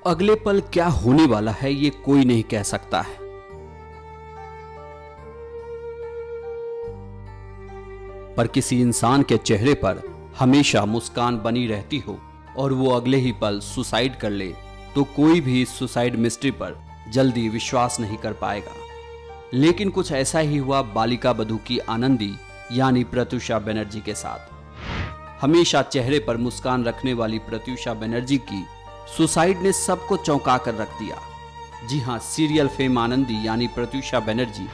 अगले पल क्या होने वाला है ये कोई नहीं कह सकता है। पर किसी इंसान के चेहरे पर हमेशा मुस्कान बनी रहती हो और वो अगले ही पल सुसाइड कर ले तो कोई भी इस सुसाइड मिस्ट्री पर जल्दी विश्वास नहीं कर पाएगा। लेकिन कुछ ऐसा ही हुआ बालिका बधू की आनंदी यानी प्रत्यूषा बनर्जी के साथ। हमेशा चेहरे पर मुस्कान रखने वाली प्रत्यूषा बनर्जी की सुसाइड ने सबको चौंका कर रख दिया। जी हां, सीरियल फेम आनंदी यानी प्रत्यूषा बनर्जी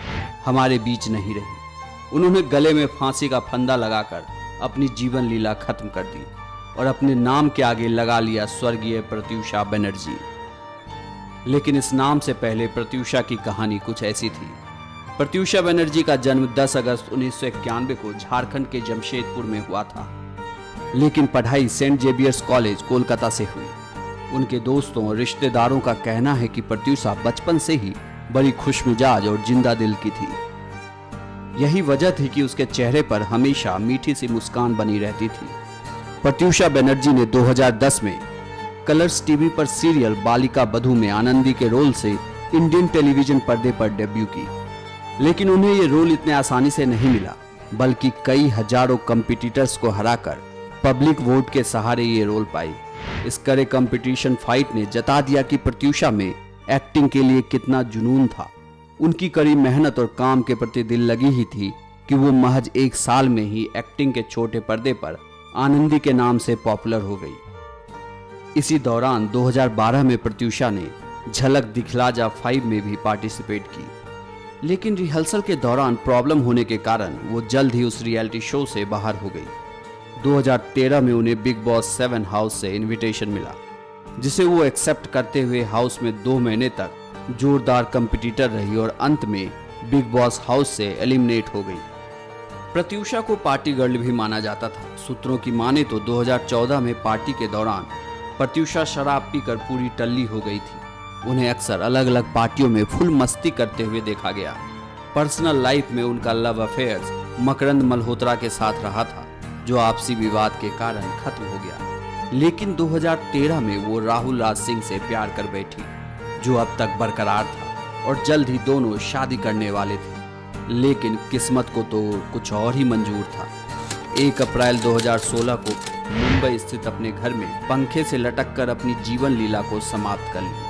हमारे बीच नहीं रही। उन्होंने गले में फांसी का फंदा लगाकर अपनी जीवन लीला खत्म कर दी और अपने नाम के आगे लगा लिया स्वर्गीय प्रत्यूषा बनर्जी। लेकिन इस नाम से पहले प्रत्यूषा की कहानी कुछ ऐसी थी। प्रत्यूषा बनर्जी का जन्म 10 अगस्त 1991 को झारखंड के जमशेदपुर में हुआ था। लेकिन पढ़ाई सेंट जेवियर्स कॉलेज कोलकाता से हुई। उनके दोस्तों और रिश्तेदारों का कहना है कि प्रत्यूषा बचपन से ही बड़ी खुशमिजाज और जिंदा दिल की थी। यही वजह थी कि उसके चेहरे पर हमेशा मीठी सी मुस्कान बनी रहती थी। प्रत्यूषा बनर्जी ने 2010 में कलर्स टीवी पर सीरियल बालिका बधू में आनंदी के रोल से इंडियन टेलीविजन पर्दे पर डेब्यू की। लेकिन उन्हें यह रोल इतने आसानी से नहीं मिला, बल्कि कई हजारों कंपटीटर्स को हराकर पब्लिक वोट के सहारे ये रोल पाई। इस कड़े कंपटीशन फाइट ने जता दिया कि प्रत्यूषा में एक्टिंग के लिए कितना जुनून था। उनकी कड़ी मेहनत और काम के प्रति दिल लगी ही थी कि वो महज 1 साल में ही एक्टिंग के छोटे पर्दे पर आनंदी के नाम से पॉपुलर हो गई। इसी दौरान 2012 में प्रत्यूषा ने झलक दिखला जा 5 में भी पार्टिसिपेट की। लेकिन रिहर्सल के दौरान प्रॉब्लम होने के कारण वो जल्द ही उस रियलिटी शो से बाहर हो गई। 2013 में उन्हें बिग बॉस 7 हाउस से इनविटेशन मिला, जिसे वो एक्सेप्ट करते हुए हाउस में 2 महीने तक जोरदार कंपटीटर रही और अंत में बिग बॉस हाउस से एलिमिनेट हो गई। प्रत्यूषा को पार्टी गर्ल भी माना जाता था। सूत्रों की माने तो 2014 में पार्टी के दौरान प्रत्यूषा शराब पीकर पूरी टल्ली हो गई थी। उन्हें अक्सर अलग अलग पार्टियों में फुल मस्ती करते हुए देखा गया। पर्सनल लाइफ में उनका लव अफेयर्स मकरंद मल्होत्रा के साथ रहा था, जो आपसी विवाद के कारण खत्म हो गया। लेकिन 2013 में वो राहुल राज सिंह से प्यार कर बैठी, जो अब तक बरकरार था और जल्द ही दोनों शादी करने वाले थे। लेकिन किस्मत को तो कुछ और ही मंजूर था। 1 अप्रैल 2016 को मुंबई स्थित अपने घर में पंखे से लटक कर अपनी जीवन लीला को समाप्त कर ली।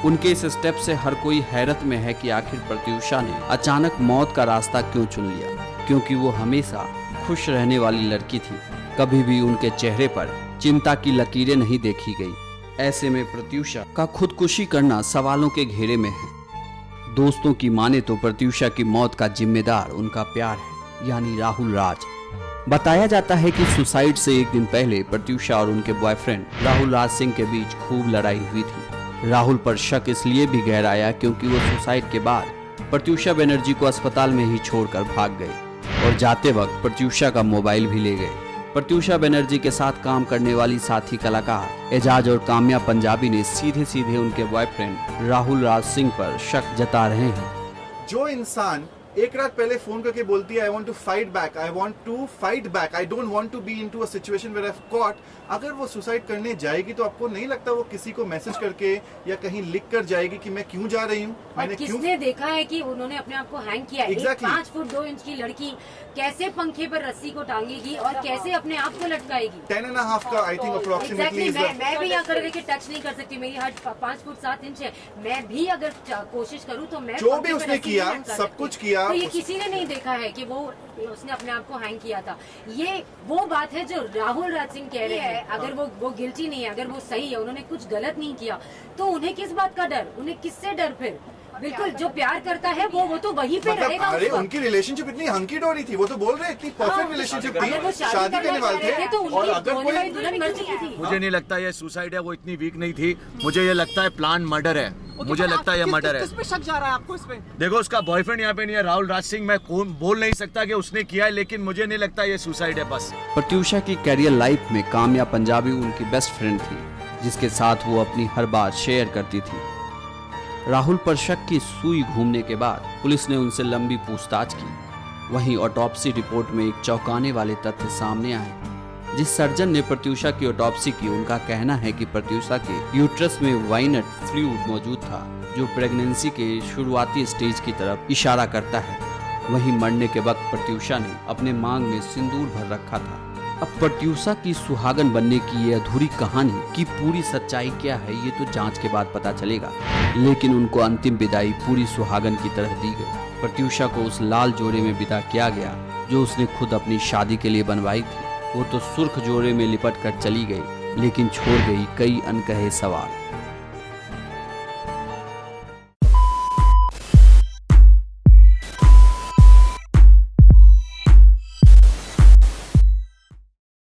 उनके इस स्टेप से हर कोई हैरत में है कि आखिर प्रत्यूषा ने अचानक मौत का रास्ता क्यों चुन लिया, क्योंकि वो हमेशा खुश रहने वाली लड़की थी। कभी भी उनके चेहरे पर चिंता की लकीरें नहीं देखी गई। ऐसे में प्रत्यूषा का खुदकुशी करना सवालों के घेरे में है। दोस्तों की माने तो प्रत्यूषा की मौत का जिम्मेदार उनका प्यार है, यानी राहुल राज। बताया जाता है कि सुसाइड से 1 दिन पहले प्रत्यूषा और उनके बॉयफ्रेंड राहुल राज सिंह के बीच खूब लड़ाई हुई थी। राहुल पर शक इसलिए भी गहराया क्योंकि वो सुसाइड के बाद प्रत्यूषा बनर्जी को अस्पताल में ही छोड़कर भाग गए और जाते वक्त प्रत्यूषा का मोबाइल भी ले गए। प्रत्यूषा बनर्जी के साथ काम करने वाली साथी कलाकार एजाज और काम्या पंजाबी ने सीधे सीधे उनके बॉयफ्रेंड राहुल राज सिंह पर शक जता रहे हैं। जो इंसान एक रात पहले फोन करके बोलती है I want to fight back, I don't want to be into a situation where I have caught, अगर वो सुसाइड करने जाएगी तो आपको नहीं लगता वो किसी को मैसेज करके या कहीं लिख कर जाएगी कि मैं क्यों जा रही हूँ? मैंने किसने देखा है कि उन्होंने अपने आप को हैंग किया? Exactly. 5 फुट 2 इंच की लड़की कैसे पंखे पर रस्सी को टांगेगी और कैसे अपने आप को लटकाएगी? 10.5 का आई थिंक अप्रोक्सीमेटली। मैं भी यहाँ कर टच नहीं कर सकती, मेरी हाइट 5 फुट 7 इंच है। मैं भी अगर कोशिश करूँ तो मैं जो भी उसने किया सब कुछ किया, तो ये किसी ने नहीं देखा है कि वो उसने अपने आप को हैंग किया था। ये वो बात है जो राहुल राज सिंह कह रहे हैं। अगर वो गिल्टी नहीं है, अगर वो सही है, उन्होंने कुछ गलत नहीं किया, तो उन्हें किस बात का डर? उन्हें किससे डर? फिर बिल्कुल जो प्यार करता है वो तो वहीं पे रहेगा। अरे उनकी रिलेशनशिप इतनी हंकी डोरी थी, वो तो बोल रहे इतनी परफेक्ट रिलेशनशिप थी, शादी करने वाले थे तो और अगर कोई दुल्हन मर चुकी थी। मुझे नहीं लगता ये सुसाइड है, वो इतनी वीक नहीं थी। मुझे ये लगता है प्लान मर्डर है। मुझे लगता है ये मर्डर है। किस पे शक जा रहा है आपको इस पे? देखो उसका बॉयफ्रेंड यहाँ पे नहीं है, राहुल राज सिंह। मैं बोल नहीं सकता कि उसने किया है, लेकिन मुझे नहीं लगता ये सुसाइड है बस। प्रत्यूषा की कैरियर लाइफ में काम्या पंजाबी उनकी बेस्ट फ्रेंड थी, जिसके साथ वो अपनी हर बात शेयर करती थी। राहुल पर शक की सुई घूमने के बाद पुलिस ने उनसे लंबी पूछताछ की। वहीं ऑटोप्सी रिपोर्ट में एक चौंकाने वाले तथ्य सामने आए। जिस सर्जन ने प्रत्यूषा की ऑटोप्सी की, उनका कहना है कि प्रत्यूषा के यूट्रस में वाइनट फ्लूइड मौजूद था, जो प्रेगनेंसी के शुरुआती स्टेज की तरफ इशारा करता है। वहीं मरने के वक्त प्रत्यूषा ने अपने मांग में सिंदूर भर रखा था। अब प्रत्यूषा की सुहागन बनने की ये अधूरी कहानी की पूरी सच्चाई क्या है, ये तो जांच के बाद पता चलेगा। लेकिन उनको अंतिम विदाई पूरी सुहागन की तरह दी गई। प्रत्यूषा को उस लाल जोड़े में विदा किया गया जो उसने खुद अपनी शादी के लिए बनवाई थी। वो तो सुर्ख जोड़े में लिपट कर चली गई, लेकिन छोड़ गई कई अनकहे सवाल।